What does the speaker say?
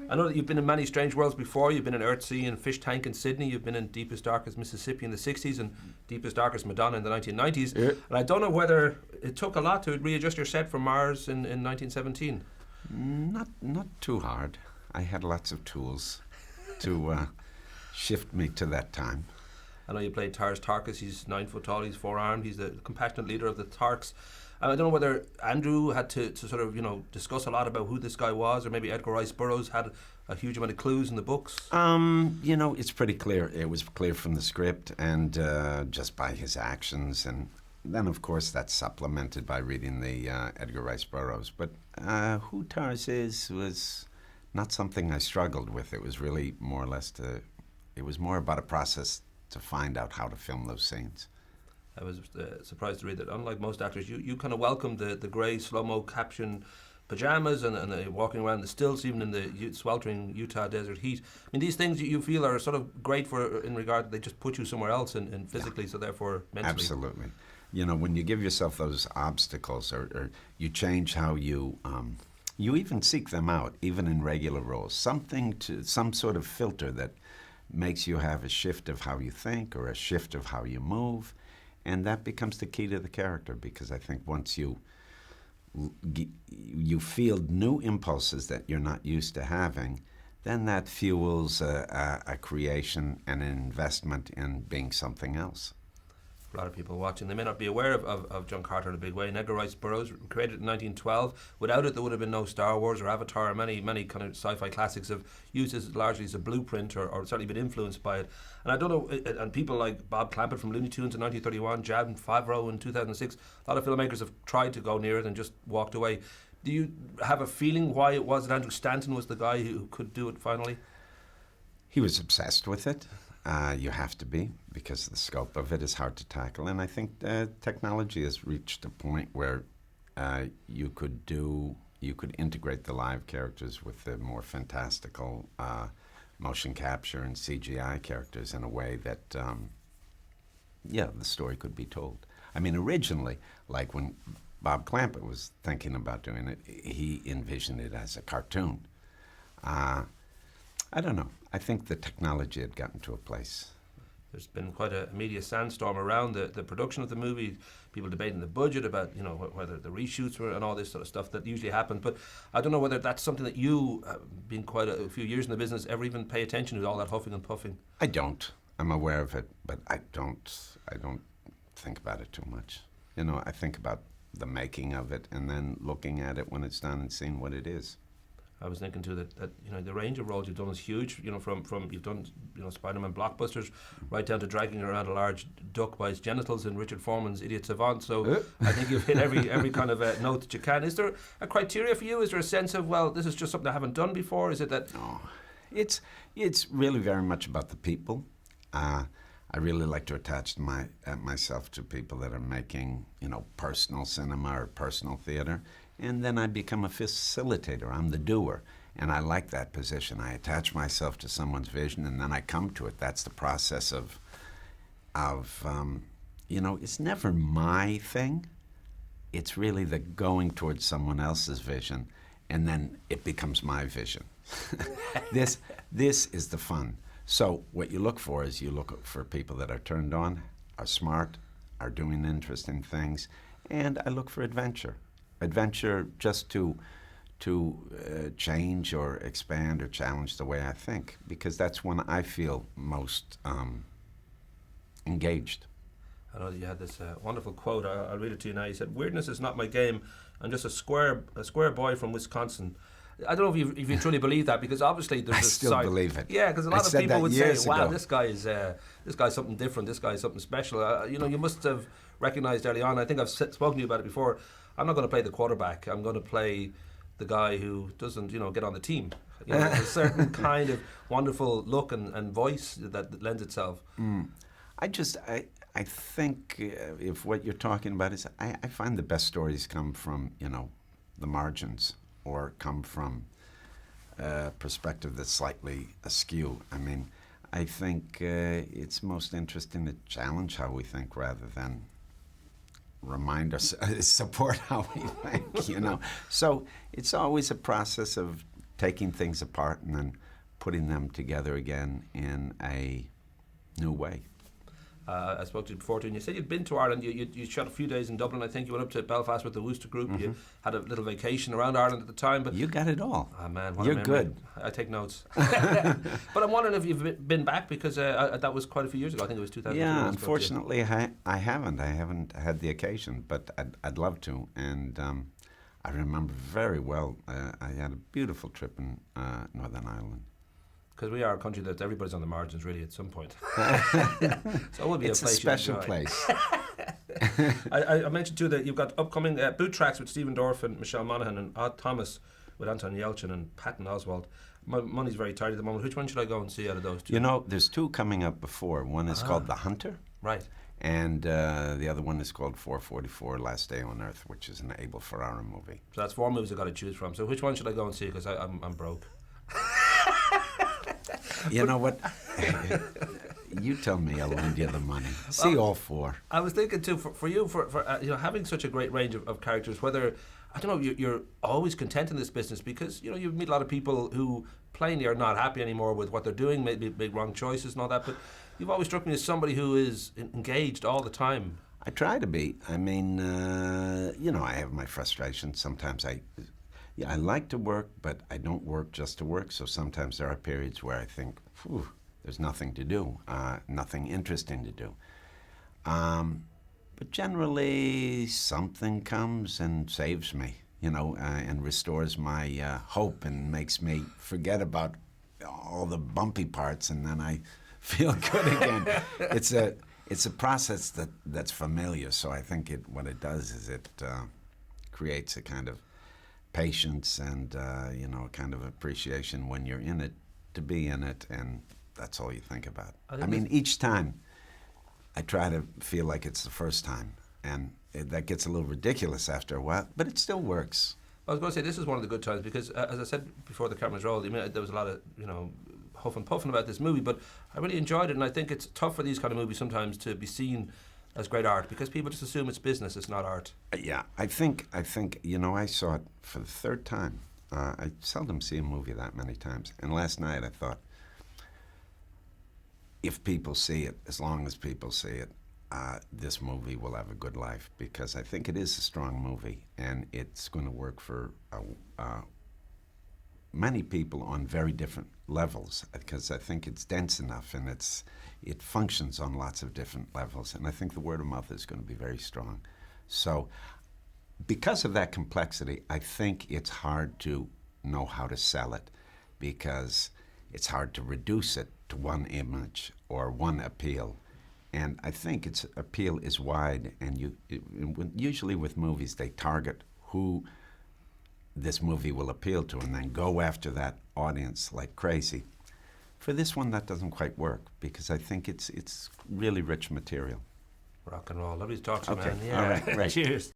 I know that you've been in many strange worlds before. You've been in Earthsea and Fish Tank in Sydney. You've been in Deepest Darkest Mississippi in the 60s and Deepest Darkest Madonna in the 1990s. Yeah. And I don't know whether it took a lot to readjust your set for Mars in 1917. Not too hard. I had lots of tools to shift me to that time. I know you played Tars Tarkas. He's 9 foot tall. He's 4-armed. He's the compassionate leader of the Tarks. I don't know whether Andrew had to sort of, discuss a lot about who this guy was, or maybe Edgar Rice Burroughs had a huge amount of clues in the books. It's pretty clear. It was clear from the script and just by his actions. And then, of course, that's supplemented by reading the Edgar Rice Burroughs. But who Tars is was not something I struggled with. It was really more or less it was more about a process to find out how to film those scenes. I was surprised to read that, unlike most actors, you kind of welcomed the grey slow-mo caption pajamas and walking around the stilts, even in the sweltering Utah desert heat. I mean, these things you feel are sort of great in regard they just put you somewhere else and physically, so therefore mentally. Absolutely. When you give yourself those obstacles or you change how you even seek them out, even in regular roles, some sort of filter that makes you have a shift of how you think or a shift of how you move. And that becomes the key to the character, because I think once you field new impulses that you're not used to having, then that fuels a creation and an investment in being something else. A lot of people watching, they may not be aware of John Carter in a big way. Edgar Rice Burroughs, created in 1912. Without it, there would have been no Star Wars or Avatar, or many kind of sci-fi classics have used this largely as a blueprint or certainly been influenced by it. And I don't know, and people like Bob Clampett from Looney Tunes in 1931, Jan Favreau in 2006, a lot of filmmakers have tried to go near it and just walked away. Do you have a feeling why it was that Andrew Stanton was the guy who could do it finally? He was obsessed with it. You have to be, because the scope of it is hard to tackle. And I think technology has reached a point where you could integrate the live characters with the more fantastical motion capture and CGI characters in a way that, the story could be told. I mean, originally, like when Bob Clampett was thinking about doing it, he envisioned it as a cartoon. I don't know. I think the technology had gotten to a place. There's been quite a media sandstorm around the production of the movie, people debating the budget, about whether the reshoots were and all this sort of stuff that usually happens. But I don't know whether that's something that you, being quite a few years in the business, ever even pay attention to all that huffing and puffing. I don't. I'm aware of it, but I don't think about it too much. I think about the making of it and then looking at it when it's done and seeing what it is. I was thinking too that the range of roles you've done is huge. From you've done Spider-Man blockbusters right down to dragging around a large duck by its genitals in Richard Foreman's Idiot Savant. So I think you've hit every kind of note that you can. Is there a criteria for you? Is there a sense of, well, this is just something I haven't done before? Is it that? No, it's really very much about the people. I really like to attach myself to people that are making personal cinema or personal theater. And then I become a facilitator. I'm the doer. And I like that position. I attach myself to someone's vision, and then I come to it. That's the process of it's never my thing. It's really the going towards someone else's vision, and then it becomes my vision. This is the fun. So what you look for is you look for people that are turned on, are smart, are doing interesting things, and I look for adventure. Adventure just to change or expand or challenge the way I think, because that's when I feel most engaged. I know you had this wonderful quote. I'll read it to you now. You said, "Weirdness is not my game. I'm just a square boy from Wisconsin." I don't know if you truly believe that, because obviously there's I this still side. believe it. Yeah, because a lot of people would say, "Wow, ago. this guy's something different. This guy's something special." You must have recognized early on. I think I've spoken to you about it before. I'm not going to play the quarterback. I'm going to play the guy who doesn't, get on the team. A certain kind of wonderful look and voice that lends itself. I think if what you're talking about is, I find the best stories come from, the margins, or come from a perspective that's slightly askew. I mean, I think it's most interesting to challenge how we think rather than remind us, support how we think, So it's always a process of taking things apart and then putting them together again in a new way. I spoke to you before, too, and you said you'd been to Ireland. You shot a few days in Dublin. I think you went up to Belfast with the Wooster Group. You had a little vacation around Ireland at the time. But You got it all. oh man, what You're a memory. good. I take notes. But I'm wondering if you've been back, because that was quite a few years ago. I think it was 2002. Yeah, unfortunately, I haven't. I haven't had the occasion, but I'd love to. And I remember very well, I had a beautiful trip in Northern Ireland. Because we are a country that everybody's on the margins, really, at some point. So it will be It's a place special you enjoy. place. I mentioned too that you've got upcoming boot tracks with Stephen Dorff and Michelle Monaghan, and Odd Thomas with Anton Yelchin and Patton Oswalt. My money's very tight at the moment. Which one should I go and see out of those two? You know, there's two coming up before. One is called The Hunter, Right. and the other one is called 444, Last Day on Earth, which is an Abel Ferrara movie. So that's 4 movies I've got to choose from. So which one should I go and see? Because I'm broke. You know what? You tell me, I'll lend you the money. See all 4. I was thinking too, for you, for having such a great range of characters, whether, I don't know, you're always content in this business, because, you meet a lot of people who plainly are not happy anymore with what they're doing, maybe make wrong choices and all that, but you've always struck me as somebody who is engaged all the time. I try to be. I mean, I have my frustrations. Sometimes I like to work, but I don't work just to work. So sometimes there are periods where I think, there's nothing to do, nothing interesting to do. But generally, something comes and saves me, and restores my hope and makes me forget about all the bumpy parts, and then I feel good again. It's a process that's familiar. So I think what it does is it creates a kind of patience and kind of appreciation when you're in it, to be in it, and that's all you think about. I mean, each time I try to feel like it's the first time, and that gets a little ridiculous after a while, but it still works. I was going to say, this is one of the good times, because as I said before the cameras rolled, there was a lot of huff and puffing about this movie, but I really enjoyed it, and I think it's tough for these kind of movies sometimes to be seen as great art, because people just assume it's business, it's not art. Yeah, I think I saw it for the 3rd time. I seldom see a movie that many times, and last night I thought, if people see it, as long as people see it, this movie will have a good life, because I think it is a strong movie, and it's going to work for many people on very different levels, because I think it's dense enough, and it functions on lots of different levels, and I think the word of mouth is going to be very strong. So because of that complexity, I think it's hard to know how to sell it, because it's hard to reduce it to one image or one appeal. And I think its appeal is wide, and usually with movies, they target who this movie will appeal to and then go after that audience like crazy. For this one, that doesn't quite work, because I think it's really rich material. Rock and roll. Lovely to talk to you, Okay. man. Yeah. All right. Great. Cheers.